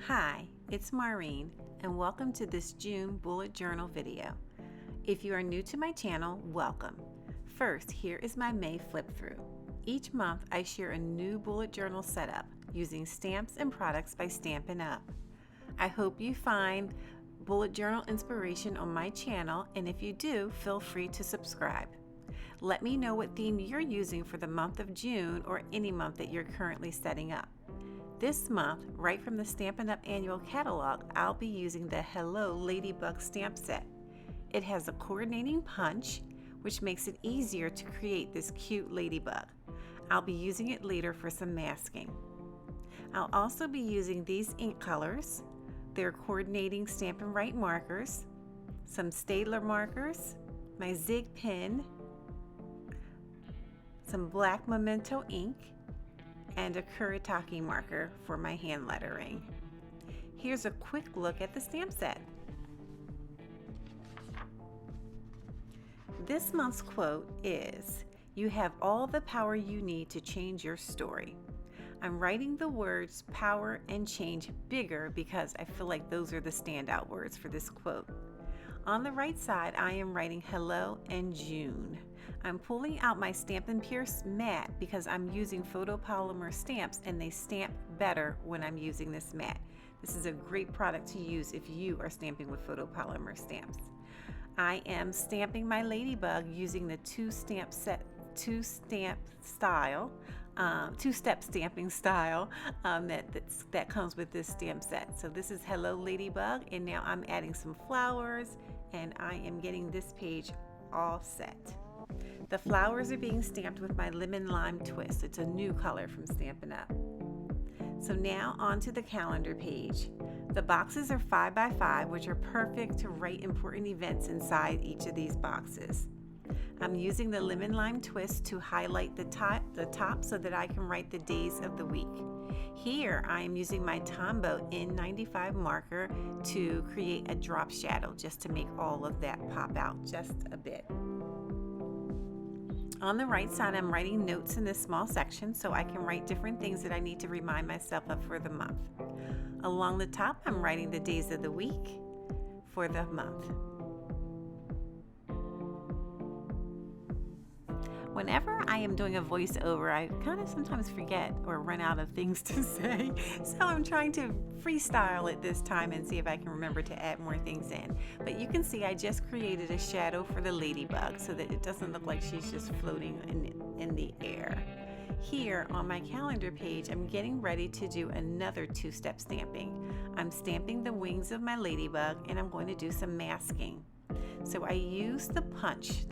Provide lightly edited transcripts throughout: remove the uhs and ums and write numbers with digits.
Hi, it's Maureen, and welcome to this June bullet journal video. If you are new to my channel, welcome. First, here is my May flip through. Each month, I share a new bullet journal setup using stamps and products by Stampin Up. I hope you find bullet journal inspiration on my channel, and if you do, feel free to subscribe. Let me know what theme you're using for the month of June or any month that you're currently setting up. This month, right from the Stampin' Up! Annual Catalog, I'll be using the Hello Ladybug stamp set. It has a coordinating punch, which makes it easier to create this cute ladybug. I'll be using it later for some masking. I'll also be using these ink colors. They're coordinating Stampin' Right markers, some Staedtler markers, my Zig pen, some black Memento ink, and a Kuretake marker for my hand lettering. Here's a quick look at the stamp set. This month's quote is, "You have all the power you need to change your story." I'm writing the words power and change bigger because I feel like those are the standout words for this quote. On the right side, I am writing hello and June. I'm pulling out my Stampin Pierce Mat because I'm using photopolymer stamps and they stamp better when I'm using this mat. This is a great product to use if you are stamping with photopolymer stamps. I am stamping my ladybug using the two-step stamping style that comes with this stamp set. So this is Hello Ladybug, and now I'm adding some flowers and I am getting this page all set. The flowers are being stamped with my lemon lime twist. It's a new color from Stampin' Up. So now onto the calendar page. The boxes are 5 by 5, which are perfect to write important events inside each of these boxes. I'm using the lemon lime twist to highlight the top so that I can write the days of the week. Here I am using my Tombow N95 marker to create a drop shadow just to make all of that pop out just a bit. On the right side, I'm writing notes in this small section so I can write different things that I need to remind myself of for the month. Along the top, I'm writing the days of the week for the month. Whenever I am doing a voiceover, I kind of sometimes forget or run out of things to say. So I'm trying to freestyle it this time and see if I can remember to add more things in. But you can see I just created a shadow for the ladybug so that it doesn't look like she's just floating in the air. Here on my calendar page, I'm getting ready to do another two-step stamping. I'm stamping the wings of my ladybug and I'm going to do some masking. So I use the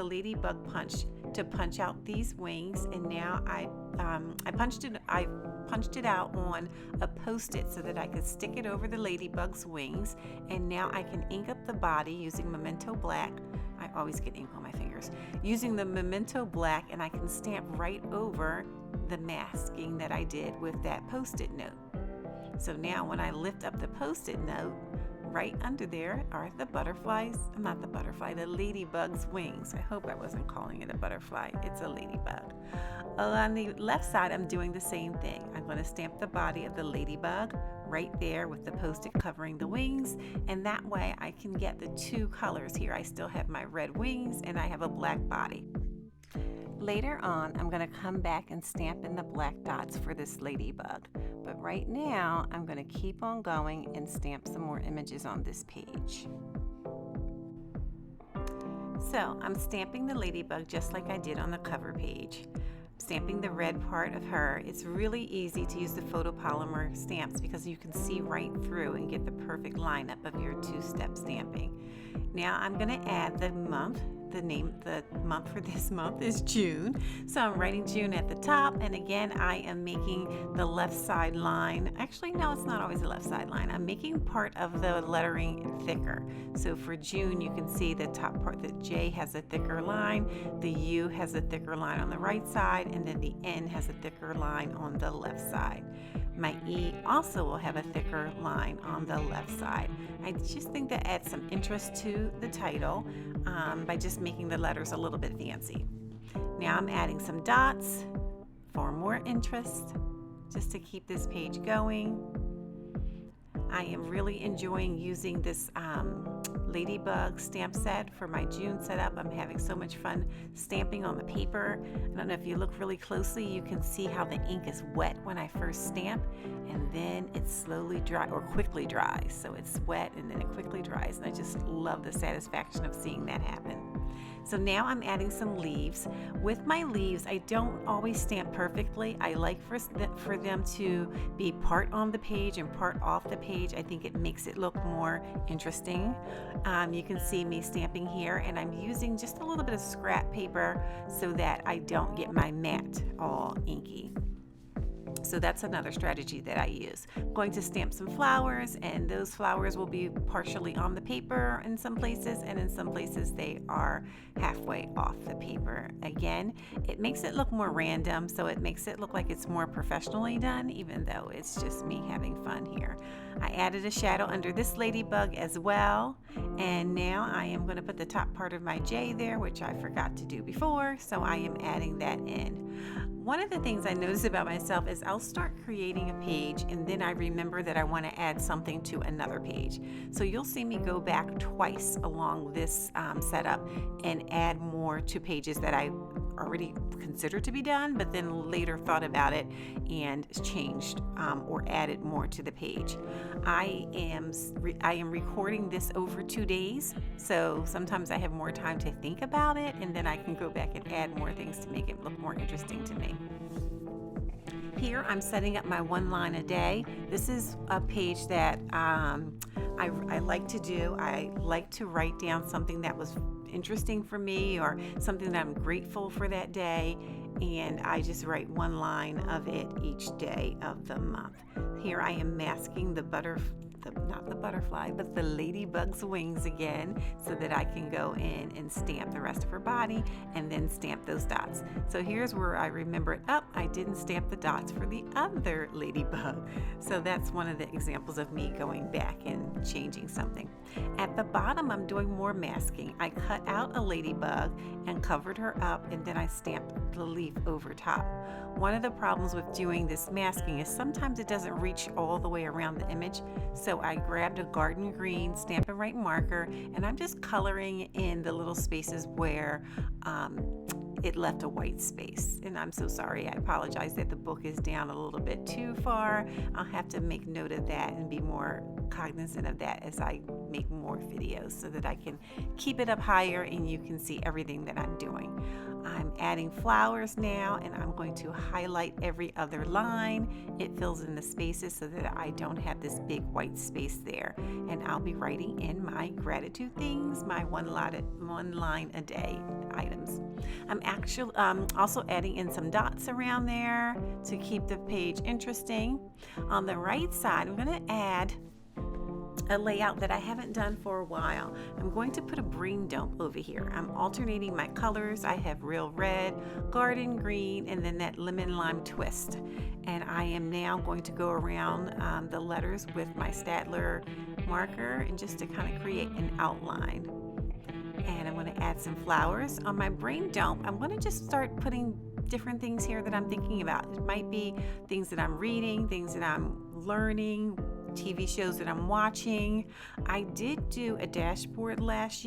ladybug punch, to punch out these wings, and now I punched it out on a Post-it so that I could stick it over the ladybug's wings, and now I can ink up the body using Memento Black. I always get ink on my fingers. Using the Memento Black, and I can stamp right over the masking that I did with that Post-it note. So now when I lift up the Post-it note, right under there are the ladybug's wings. I hope I wasn't calling it a butterfly. It's a ladybug. On the left side, I'm doing the same thing. I'm going to stamp the body of the ladybug right there with the Post-it covering the wings, and that way I can get the two colors here. I still have my red wings and I have a black body. Later on, I'm going to come back and stamp in the black dots for this ladybug. But right now, I'm going to keep on going and stamp some more images on this page. So I'm stamping the ladybug just like I did on the cover page. Stamping the red part of her. It's really easy to use the photopolymer stamps because you can see right through and get the perfect lineup of your two-step stamping. Now I'm going to add the month. The month for this month is June. So I'm writing June at the top, and again I am making the left side line. Actually, no, it's not always the left side line. I'm making part of the lettering thicker. So for June, you can see the top part, the J has a thicker line, the U has a thicker line on the right side, and then the N has a thicker line on the left side. My E also will have a thicker line on the left side. I just think that adds some interest to the title by just making the letters a little bit fancy. Now I'm adding some dots for more interest, just to keep this page going. I am really enjoying using this Ladybug stamp set for my June setup. I'm having so much fun stamping on the paper. I don't know if you look really closely, you can see how the ink is wet when I first stamp, and then it slowly dries or quickly dries. So it's wet and then it quickly dries, and I just love the satisfaction of seeing that happen. So now I'm adding some leaves. With my leaves, I don't always stamp perfectly. I like for them to be part on the page and part off the page. I think it makes it look more interesting. You can see me stamping here, and I'm using just a little bit of scrap paper so that I don't get my mat all inky. So that's another strategy that I use. I'm going to stamp some flowers, and those flowers will be partially on the paper in some places, and in some places they are halfway off the paper. Again, it makes it look more random, so it makes it look like it's more professionally done, even though it's just me having fun here. I added a shadow under this ladybug as well, and now I am going to put the top part of my J there, which I forgot to do before, so I am adding that in. One of the things I notice about myself is I'll start creating a page, and then I remember that I want to add something to another page. So you'll see me go back twice along this setup and add more to pages that I already considered to be done, but then later thought about it and changed or added more to the page. I am recording this over 2 days, so sometimes I have more time to think about it, and then I can go back and add more things to make it look more interesting to me. Here I'm setting up my one line a day. This is a page that I like to do. I like to write down something that was interesting for me or something that I'm grateful for that day, and I just write one line of it each day of the month. Here I am masking the ladybug's wings again, so that I can go in and stamp the rest of her body and then stamp those dots. So here's where I remembered, I didn't stamp the dots for the other ladybug. So that's one of the examples of me going back and changing something. At the bottom, I'm doing more masking. I cut out a ladybug and covered her up, and then I stamped the leaf over top. One of the problems with doing this masking is sometimes it doesn't reach all the way around the image, so I grabbed a garden green Stampin' Right marker, and I'm just coloring in the little spaces where it left a white space. And I'm so sorry, I apologize that the book is down a little bit too far. I'll have to make note of that and be more cognizant of that as I make more videos, so that I can keep it up higher and you can see everything that I'm doing. I'm adding flowers now, and I'm going to highlight every other line. It fills in the spaces so that I don't have this big white space there. And I'll be writing in my gratitude things, my one line a day items. I'm actually also adding in some dots around there to keep the page interesting. On the right side, I'm going to add a layout that I haven't done for a while. I'm going to put a brain dump over here. I'm alternating my colors. I have real red, garden green, and then that lemon lime twist. And I am now going to go around the letters with my Staedtler marker, and just to kind of create an outline. And I'm going to add some flowers. On my brain dump, I'm going to just start putting different things here that I'm thinking about. It might be things that I'm reading, things that I'm learning, TV shows that I'm watching. I did do a dashboard last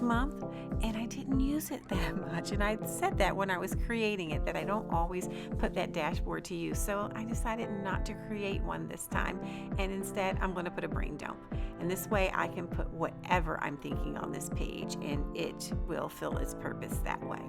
month, and I didn't use it that much. And I said that when I was creating it, that I don't always put that dashboard to use. So I decided not to create one this time, and instead I'm going to put a brain dump. And this way I can put whatever I'm thinking on this page, and it will fill its purpose that way.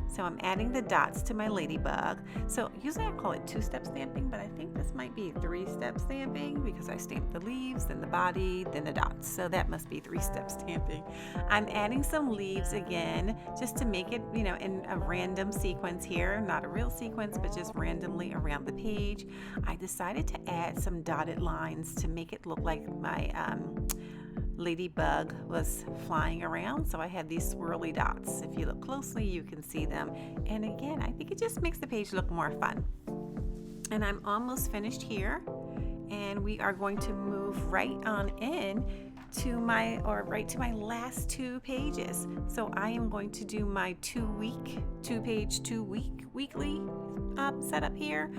So I'm adding the dots to my ladybug. So usually I call it 2-step stamping, but I think this might be 3-step stamping because I stamped the leaves, then the body, then the dots. So that must be 3-step stamping. I'm adding some leaves again, just to make it, in a random sequence here, not a real sequence, but just randomly around the page. I decided to add some dotted lines to make it look like my ladybug was flying around, so I had these swirly dots. If you look closely, you can see them, and again, I think it just makes the page look more fun. And I'm almost finished here, and we are going to move right on in to my last 2 pages. So I am going to do my 2-page weekly setup here,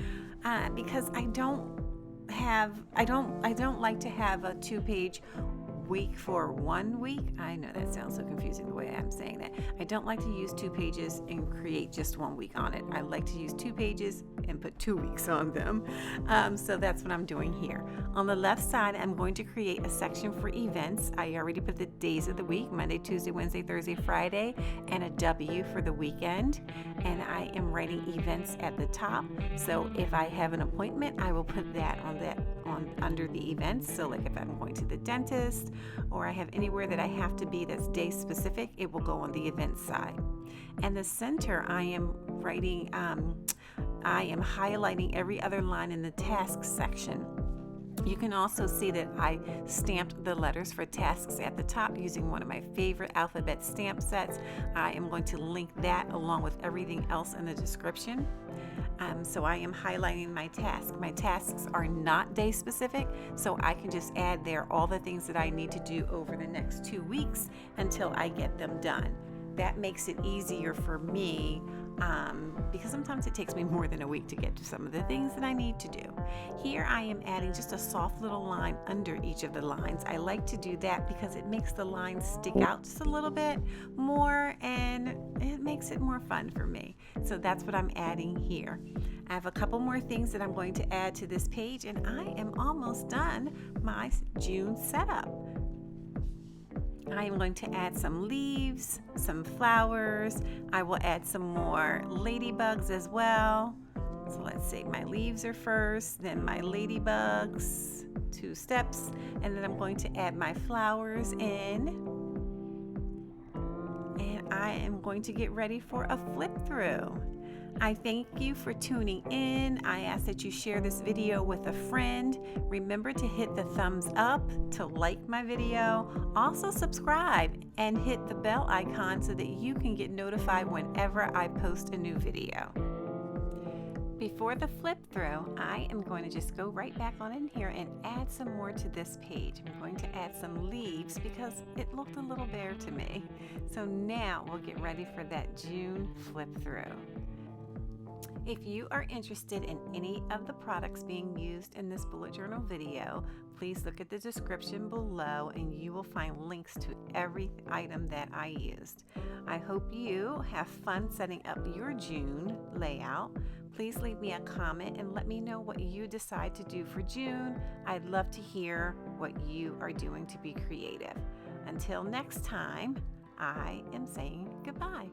because I don't don't like to have a 2-page week for 1 week. I know that sounds so confusing the way I'm saying that. I don't like to use 2 pages and create just 1 week on it. I like to use 2 pages and put 2 weeks on them. So that's what I'm doing here. On the left side, I'm going to create a section for events. I already put the days of the week, Monday, Tuesday, Wednesday, Thursday, Friday, and a W for the weekend. And I am writing events at the top. So if I have an appointment, I will put that on under the events. So like if I'm going to the dentist or I have anywhere that I have to be that's day specific, it will go on the event side. And the center, I am highlighting every other line in the tasks section. You can also see that I stamped the letters for tasks at the top using one of my favorite alphabet stamp sets. I am going to link that along with everything else in the description. So I am highlighting my task. My tasks are not day specific, so I can just add there all the things that I need to do over the next 2 weeks until I get them done. That makes it easier for me because sometimes it takes me more than a week to get to some of the things that I need to do. Here I am adding just a soft little line under each of the lines. I like to do that because it makes the lines stick out just a little bit more and it makes it more fun for me. So that's what I'm adding here. I have a couple more things that I'm going to add to this page and I am almost done my June setup. I am going to add some leaves, some flowers. I will add some more ladybugs as well. So let's see, my leaves are first, then my ladybugs, 2 steps, and then I'm going to add my flowers in. And I am going to get ready for a flip through. I thank you for tuning in. I ask that you share this video with a friend. Remember to hit the thumbs up, to like my video. Also subscribe and hit the bell icon so that you can get notified whenever I post a new video. Before the flip through, I am going to just go right back on in here and add some more to this page. I'm going to add some leaves because it looked a little bare to me. So now we'll get ready for that June flip through. If you are interested in any of the products being used in this bullet journal video, please look at the description below and you will find links to every item that I used. I hope you have fun setting up your June layout. Please leave me a comment and let me know what you decide to do for June. I'd love to hear what you are doing to be creative. Until next time, I am saying goodbye.